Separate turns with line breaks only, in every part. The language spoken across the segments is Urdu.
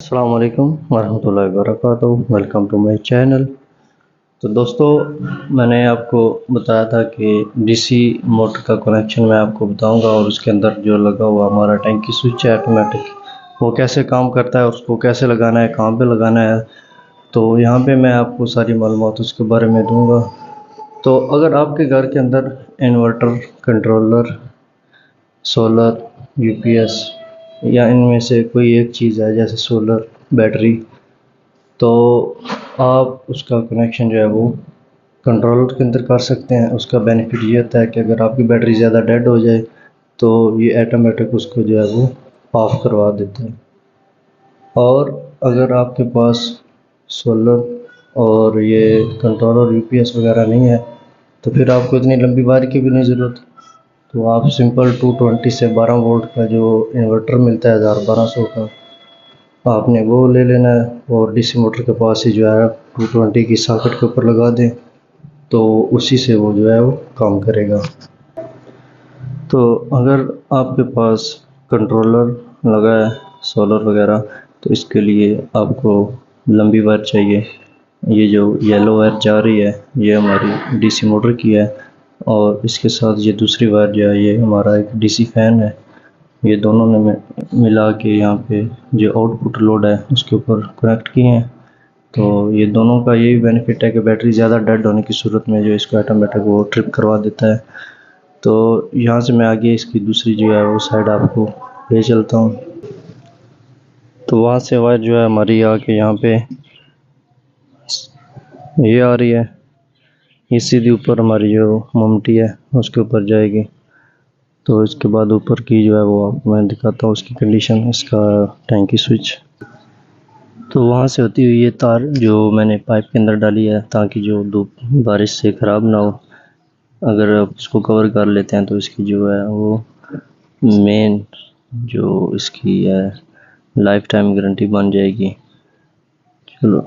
السلام علیکم ورحمۃ اللہ وبرکاتہ، ویلکم ٹو مائی چینل۔ تو دوستو، میں نے آپ کو بتایا تھا کہ ڈی سی موٹر کا کنیکشن میں آپ کو بتاؤں گا، اور اس کے اندر جو لگا ہوا ہمارا ٹینکی سوئچ ہے آٹومیٹک، وہ کیسے کام کرتا ہے، اس کو کیسے لگانا ہے، کہاں پہ لگانا ہے۔ تو یہاں پہ میں آپ کو ساری معلومات اس کے بارے میں دوں گا۔ تو اگر آپ کے گھر کے اندر inverter, controller, solar, U P S یا ان میں سے کوئی ایک چیز ہے جیسے سولر، بیٹری، تو آپ اس کا کنیکشن جو ہے وہ کنٹرولر کے اندر کر سکتے ہیں۔ اس کا بینیفٹ یہ ہوتا ہے کہ اگر آپ کی بیٹری زیادہ ڈیڈ ہو جائے تو یہ آٹومیٹک اس کو جو ہے وہ آف کروا دیتے ہیں۔ اور اگر آپ کے پاس سولر اور یہ کنٹرولر، یو پی ایس وغیرہ نہیں ہے تو پھر آپ کو اتنی لمبی وائر کی بھی نہیں ضرورت، تو آپ سمپل 220 سے 12 وولٹ کا جو انورٹر ملتا ہے 1200 کا، آپ نے وہ لے لینا ہے، اور ڈی سی موٹر کے پاس ہی جو ہے 220 کی ساکٹ کے اوپر لگا دیں تو اسی سے وہ جو ہے وہ کام کرے گا۔ تو اگر آپ کے پاس کنٹرولر لگا ہے، سولر وغیرہ، تو اس کے لیے آپ کو لمبی وائر چاہیے۔ یہ جو یلو وائر جا رہی ہے یہ ہماری ڈی سی موٹر کی ہے، اور اس کے ساتھ یہ دوسری وائر جو ہے یہ ہمارا ایک ڈی سی فین ہے۔ یہ دونوں نے ملا کے یہاں پہ جو آؤٹ پٹ لوڈ ہے اس کے اوپر کنیکٹ کیے ہیں۔ تو یہ دونوں کا یہی بینیفٹ ہے کہ بیٹری زیادہ ڈیڈ ہونے کی صورت میں جو اس کو آٹومیٹک وہ ٹرپ کروا دیتا ہے۔ تو یہاں سے میں آگے اس کی دوسری جو ہے وہ سائڈ آپ کو لے چلتا ہوں۔ تو وہاں سے وائر جو ہے ہماری آ کے یہاں پہ یہ آ رہی ہے، یہ سیدھی اوپر ہماری جو ممٹی ہے اس کے اوپر جائے گی۔ تو اس کے بعد اوپر کی جو ہے وہ آپ کو میں دکھاتا ہوں اس کی کنڈیشن، اس کا ٹینکی سوئچ۔ تو وہاں سے ہوتی ہوئی یہ تار جو میں نے پائپ کے اندر ڈالی ہے تاکہ جو دھوپ بارش سے خراب نہ ہو، اگر آپ اس کو کور کر لیتے ہیں تو اس کی جو ہے وہ مین جو اس کی ہے لائف ٹائم گارنٹی بن جائے گی۔ چلو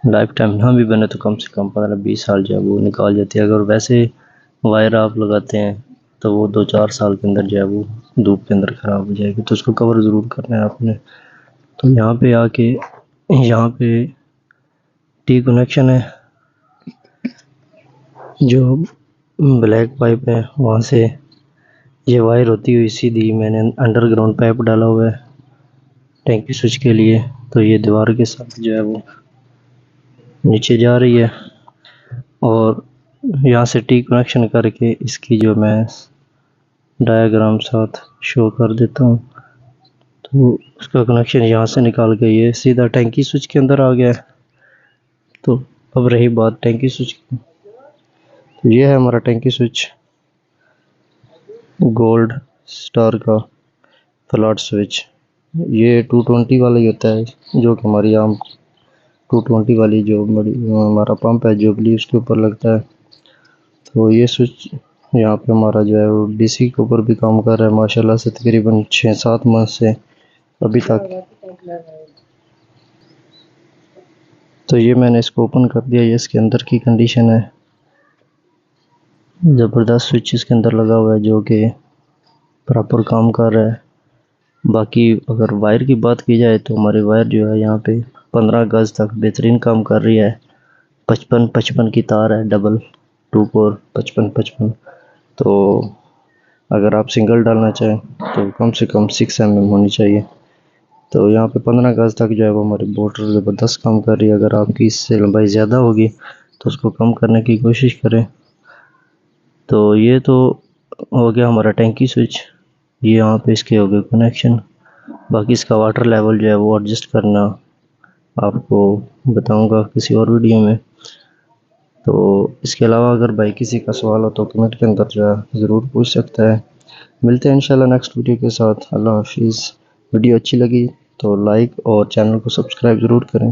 لائف ٹائم نہ بھی بنے تو کم سے کم 15-20 سال جو ہے وہ نکال جاتی ہے۔ اگر ویسے وائر آپ لگاتے ہیں تو وہ 2-4 سال کے اندر جو ہے وہ دھوپ کے اندر خراب ہو جائے گی، تو اس کو کور ضرور کرنا ہے آپ نے۔ تو یہاں پہ آ کے یہاں پہ ٹی کنیکشن ہے، جو بلیک پائپ ہے وہاں سے یہ وائر ہوتی ہوئی سیدھی میں نے انڈر گراؤنڈ پائپ ڈالا ہوا ہے ٹینکی سوئچ کے لیے، تو یہ دیوار کے ساتھ جو ہے وہ نیچے جا رہی ہے، اور یہاں سے ٹی کنیکشن کر کے اس کی جو میں ڈایاگرام ساتھ شو کر دیتا ہوں۔ تو اس کا کنیکشن یہاں سے نکال کے یہ سیدھا ٹینکی سوئچ کے اندر آ گیا ہے۔ تو اب رہی بات ٹینکی سوئچ کی، تو یہ ہے ہمارا ٹینکی سوئچ، گولڈ سٹار کا فلاٹ سوئچ۔ یہ 220 والا ہی ہوتا ہے جو کہ ہماری عام 220 والی جو ہمارا پمپ ہے جوبلی اس کے اوپر لگتا ہے۔ تو یہ سوئچ یہاں پہ ہمارا جو ہے وہ ڈی سی کے اوپر بھی کام کر رہا ہے ماشاءاللہ سے، تقریباً 6-7 ماہ سے ابھی تک۔ تو یہ میں نے اس کو اوپن کر دیا، یہ اس کے اندر کی کنڈیشن ہے، زبردست سوئچ اس کے اندر لگا ہوا ہے جو کہ پراپر کام کر رہا ہے۔ باقی اگر وائر کی بات کی جائے تو ہماری وائر جو ہے یہاں پہ 15 گز تک بہترین کام کر رہی ہے۔ 55 کی تار ہے، ڈبل 2 کور 55۔ تو اگر آپ سنگل ڈالنا چاہیں تو کم سے کم 6 mm ہونی چاہیے۔ تو یہاں پہ 15 گز تک جو ہے وہ ہماری موٹر زبردست کام کر رہی ہے۔ اگر آپ کی اس سے لمبائی زیادہ ہوگی تو اس کو کم کرنے کی کوشش کریں۔ تو یہ تو ہو گیا ہمارا ٹینکی سوئچ، یہ یہاں پہ اس کے ہو گئے کنیکشن۔ باقی اس کا واٹر لیول جو ہے وہ ایڈجسٹ کرنا آپ کو بتاؤں گا کسی اور ویڈیو میں۔ تو اس کے علاوہ اگر بھائی کسی کا سوال ہو تو کمنٹ کے اندر جو ہے ضرور پوچھ سکتا ہے۔ ملتے ہیں انشاءاللہ نیکسٹ ویڈیو کے ساتھ۔ اللہ حافظ۔ ویڈیو اچھی لگی تو لائک اور چینل کو سبسکرائب ضرور کریں۔